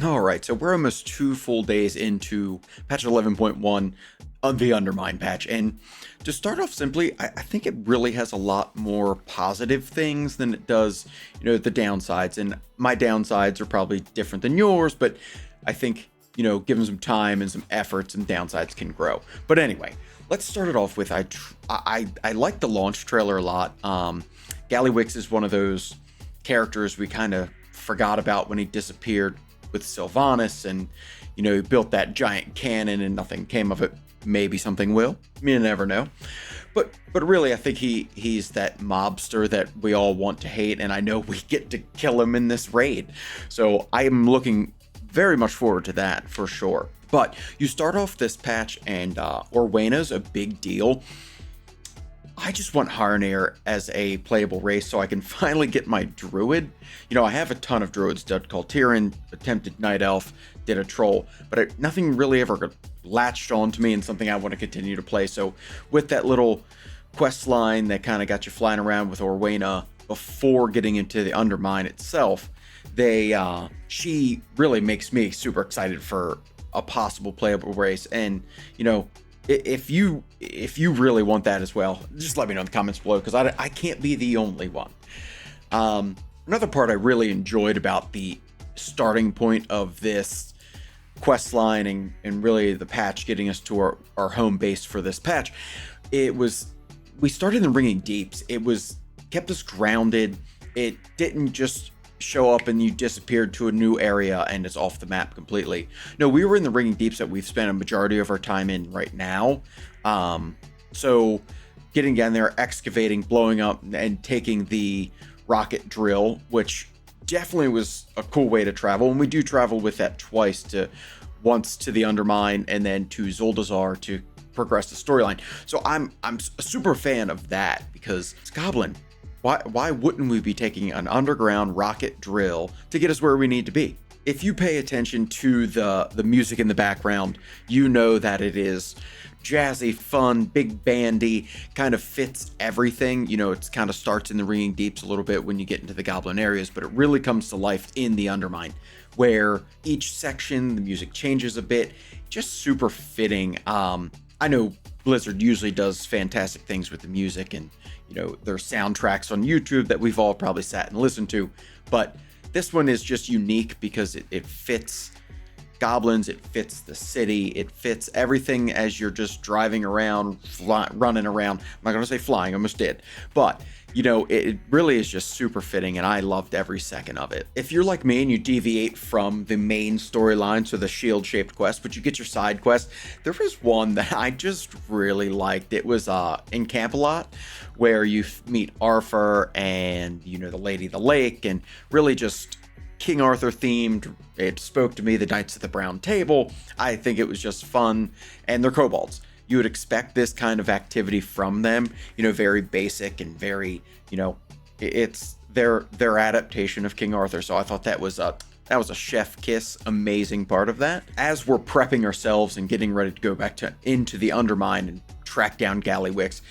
All right, so we're almost 2 full days into patch 11.1 of the Undermine patch. And to start off simply, I think it really has a lot more positive things than it does, the downsides. And my downsides are probably different than yours, but I think, given some time and some effort, some downsides can grow. But anyway, let's start it off with I like the launch trailer a lot. Gallywix is one of those characters we kind of forgot about when he disappeared with Sylvanas, and he built that giant cannon and nothing came of it. Maybe something will. You never know. But really, I think he's that mobster that we all want to hate, and I know we get to kill him in this raid. So I am looking very much forward to that for sure. But you start off this patch, and Orwena's a big deal. I just want Harnair as a playable race so I can finally get my druid. I have a ton of druids. Did Kaltiran, attempted Night Elf, did a troll, but nothing really ever latched on to me and something I want to continue to play. So with that little quest line that kind of got you flying around with Orwena before getting into the Undermine itself, she really makes me super excited for a possible playable race. And, if you really want that as well, just let me know in the comments below, because I can't be the only one. Another part I really enjoyed about the starting point of this quest line and really the patch getting us to our home base for this patch, we started in the Ringing Deeps. It kept us grounded. It didn't just show up and you disappeared to a new area and it's off the map completely. No, we were in the Ringing Deeps that we've spent a majority of our time in right now. So getting down there, excavating, blowing up, and taking the rocket drill, which definitely was a cool way to travel. And we do travel with that twice, once to the Undermine and then to Zuldazar to progress the storyline. So I'm a super fan of that, because it's Goblin. Why wouldn't we be taking an underground rocket drill to get us where we need to be? If you pay attention to the music in the background, you know that it is jazzy, fun, big bandy, kind of fits everything. It kind of starts in the Ringing Deeps a little bit when you get into the Goblin areas, but it really comes to life in the Undermine, where each section, the music changes a bit, just super fitting. I know Blizzard usually does fantastic things with the music, and there's soundtracks on YouTube that we've all probably sat and listened to, but this one is just unique because it fits goblins, it fits the city, it fits everything as you're just driving around, running around. I'm not going to say flying, I almost did, but it really is just super fitting, and I loved every second of it. If you're like me and you deviate from the main storyline, so the shield-shaped quest, but you get your side quest, there was one that I just really liked. It was in Camelot, where you meet Arthur and, the Lady of the Lake, and really just King Arthur themed. It spoke to me, the Knights of the Brown Table. I think it was just fun, and they're kobolds. You would expect this kind of activity from them, very basic and very, it's their adaptation of King Arthur. So I thought that was a chef kiss, amazing part of that. As we're prepping ourselves and getting ready to go back into the Undermine and track down Gallywix,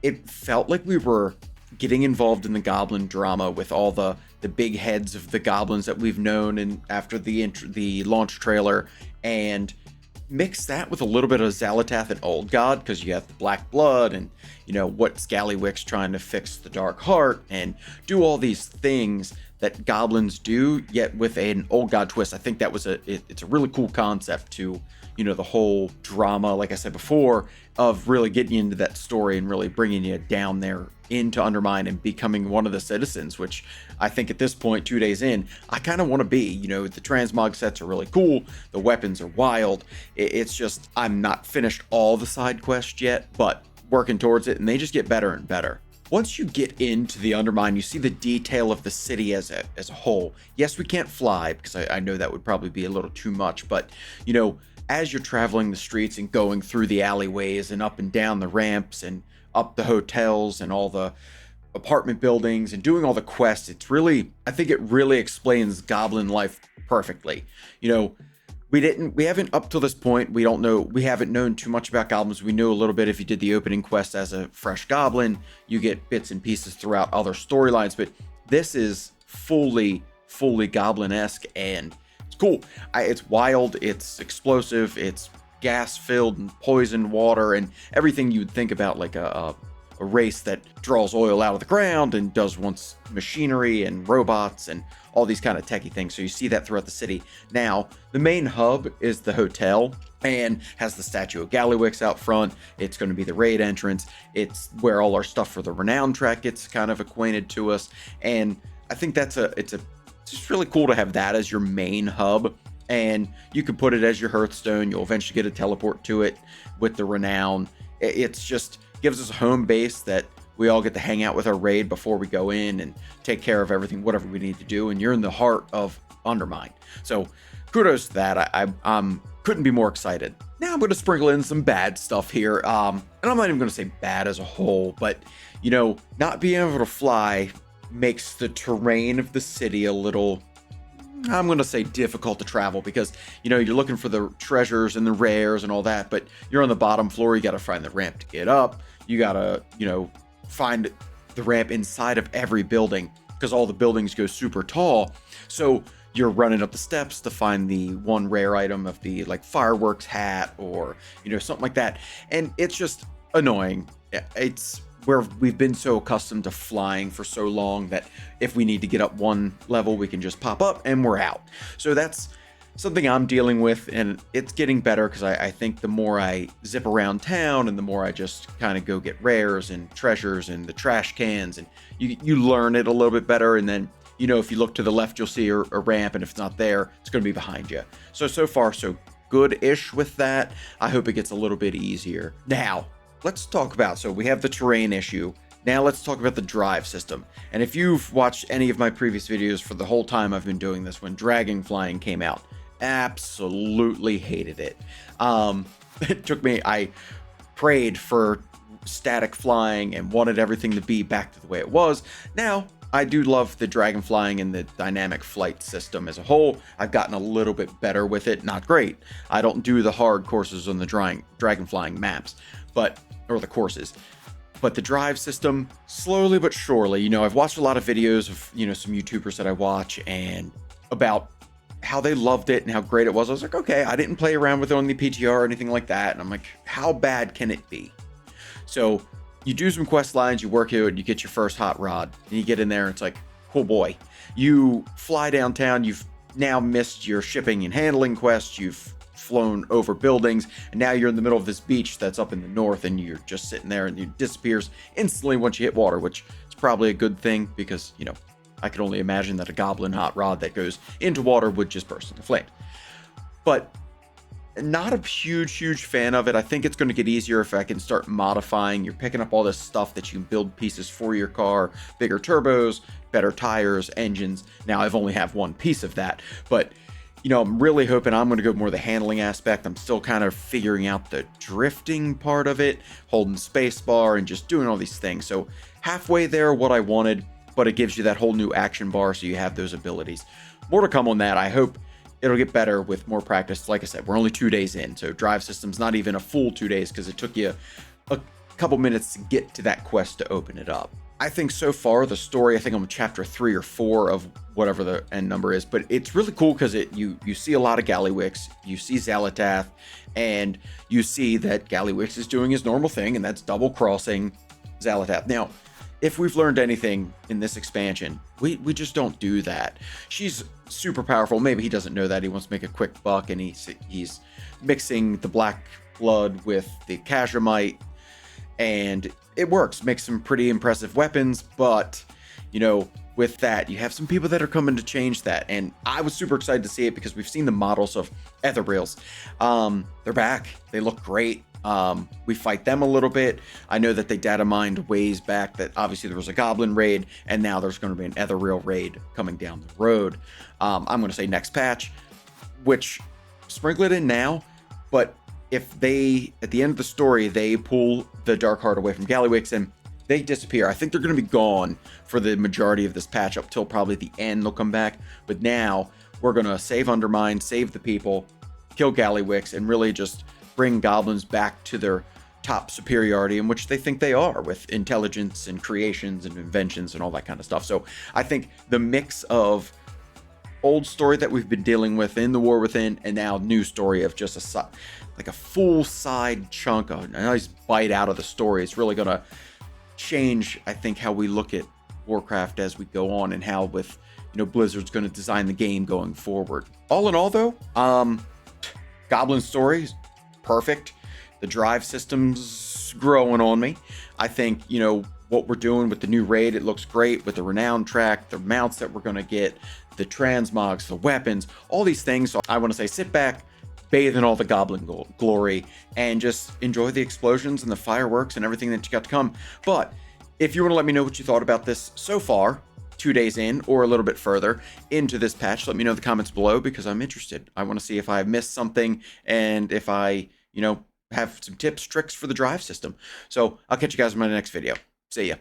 it felt like we were getting involved in the goblin drama with all the big heads of the goblins that we've known and after the launch trailer, and mix that with a little bit of Xalatath and Old God, because you have the Black Blood and what Gallywix trying to fix the Dark Heart and do all these things that goblins do, yet with an Old God twist. I think that was it's a really cool concept to the whole drama, like I said before, of really getting you into that story and really bringing you down there into Undermine and becoming one of the citizens, which I think at this point, 2 days in, I kind of want to be. The transmog sets are really cool, the weapons are wild. It's just, I'm not finished all the side quests yet, but working towards it, and they just get better and better. Once you get into the Undermine, you see the detail of the city as a whole. Yes, we can't fly, because I know that would probably be a little too much, but as you're traveling the streets and going through the alleyways and up and down the ramps and up the hotels and all the apartment buildings and doing all the quests, I think it really explains goblin life perfectly. We haven't up till this point, we haven't known too much about goblins. We knew a little bit if you did the opening quest as a fresh goblin, you get bits and pieces throughout other storylines, but this is fully goblin-esque, and it's cool. It's wild, it's explosive, it's gas-filled and poisoned water, and everything you'd think about like a race that draws oil out of the ground and does once machinery and robots and all these kind of techie things. So you see that throughout the city. Now, the main hub is the hotel and has the statue of Gallywix out front. It's going to be the raid entrance. It's where all our stuff for the renown track gets kind of acquainted to us. And I think it's just really cool to have that as your main hub. And you can put it as your Hearthstone. You'll eventually get a teleport to it with the renown. It's just gives us a home base that we all get to hang out with our raid before we go in and take care of everything, whatever we need to do. And you're in the heart of Undermine. So kudos to that. I couldn't be more excited. Now I'm going to sprinkle in some bad stuff here. And I'm not even going to say bad as a whole, but not being able to fly makes the terrain of the city a little, I'm going to say, difficult to travel, because, you're looking for the treasures and the rares and all that, but you're on the bottom floor. You got to find the ramp to get up. You got to, find the ramp inside of every building, because all the buildings go super tall. So you're running up the steps to find the one rare item of the fireworks hat or, something like that. And it's just annoying. It's where we've been so accustomed to flying for so long that if we need to get up one level, we can just pop up and we're out. So that's something I'm dealing with, and it's getting better, because I think the more I zip around town and the more I just kind of go get rares and treasures and the trash cans, and you learn it a little bit better. And then, if you look to the left, you'll see a ramp, and if it's not there, it's going to be behind you. So far, so good-ish with that. I hope it gets a little bit easier. Now, let's talk about, so we have the terrain issue. Now let's talk about the drive system. And if you've watched any of my previous videos for the whole time I've been doing this, when dragon flying came out, absolutely hated it. It took me, I prayed for static flying and wanted everything to be back to the way it was. Now, I do love the dragon flying and the dynamic flight system as a whole. I've gotten a little bit better with it. Not great. I don't do the hard courses on the dragon flying maps, or the courses. But the drive system, slowly but surely, I've watched a lot of videos of, some YouTubers that I watch, and about how they loved it and how great it was. I was like, okay, I didn't play around with it on the PTR or anything like that. And I'm like, how bad can it be? So you do some quest lines, you work it, you get your first hot rod, and you get in there, and it's like, oh boy. You fly downtown, you've now missed your shipping and handling quest, you've flown over buildings, and now you're in the middle of this beach that's up in the north, and you're just sitting there, and it disappears instantly once you hit water, which is probably a good thing, because, I could only imagine that a goblin hot rod that goes into water would just burst into flames. But not a huge fan of it. I think it's going to get easier if I can start modifying. You're picking up all this stuff that you can build pieces for your car, bigger turbos, better tires, engines. Now I've only have one piece of that, but I'm really hoping I'm going to go more the handling aspect. I'm still kind of figuring out the drifting part of it, holding spacebar and just doing all these things. So halfway there, what I wanted, but it gives you that whole new action bar, so you have those abilities. More to come on that. I hope it'll get better with more practice. Like I said, we're only 2 days in, so drive system's not even a full 2 days, because it took you a couple minutes to get to that quest to open it up. I think so far the story, I think I'm on chapter 3 or 4 of whatever the end number is, but it's really cool because you see a lot of Gallywix, you see Xalatath, and you see that Gallywix is doing his normal thing, and that's double crossing Xalatath. Now, if we've learned anything in this expansion, we just don't do that. She's super powerful. Maybe he doesn't know that. He wants to make a quick buck, and he's mixing the black blood with the Kashramite, and it works. Makes some pretty impressive weapons, but with that, you have some people that are coming to change that, and I was super excited to see it, because we've seen the models of Ethereals. They're back. They look great. We fight them a little bit. I know that they data mined ways back that obviously there was a goblin raid, and now there's going to be an Ethereal raid coming down the road. I'm going to say next patch, which sprinkle it in now, but if they, at the end of the story, they pull the Dark Heart away from Gallywix and they disappear. I think they're going to be gone for the majority of this patch, up till probably the end they'll come back. But now we're going to save Undermine, save the people, kill Gallywix, and really just bring goblins back to their top superiority, in which they think they are, with intelligence and creations and inventions and all that kind of stuff. So I think the mix of old story that we've been dealing with in the War Within, and now new story of just like a full side chunk, a nice bite out of the story. It's really gonna change, I think, how we look at Warcraft as we go on, and how with Blizzard's going to design the game going forward. All in all, though, Goblin story is perfect. The drive system's growing on me. I think what we're doing with the new raid, it looks great with the renown track, the mounts that we're going to get, the transmogs, the weapons, all these things. So I want to say, sit back, bathe in all the goblin glory, and just enjoy the explosions and the fireworks and everything that you got to come. But if you want to let me know what you thought about this so far, 2 days in or a little bit further into this patch, let me know in the comments below, because I'm interested. I want to see if I missed something, and if I have some tips, tricks for the drive system. So I'll catch you guys in my next video. See ya.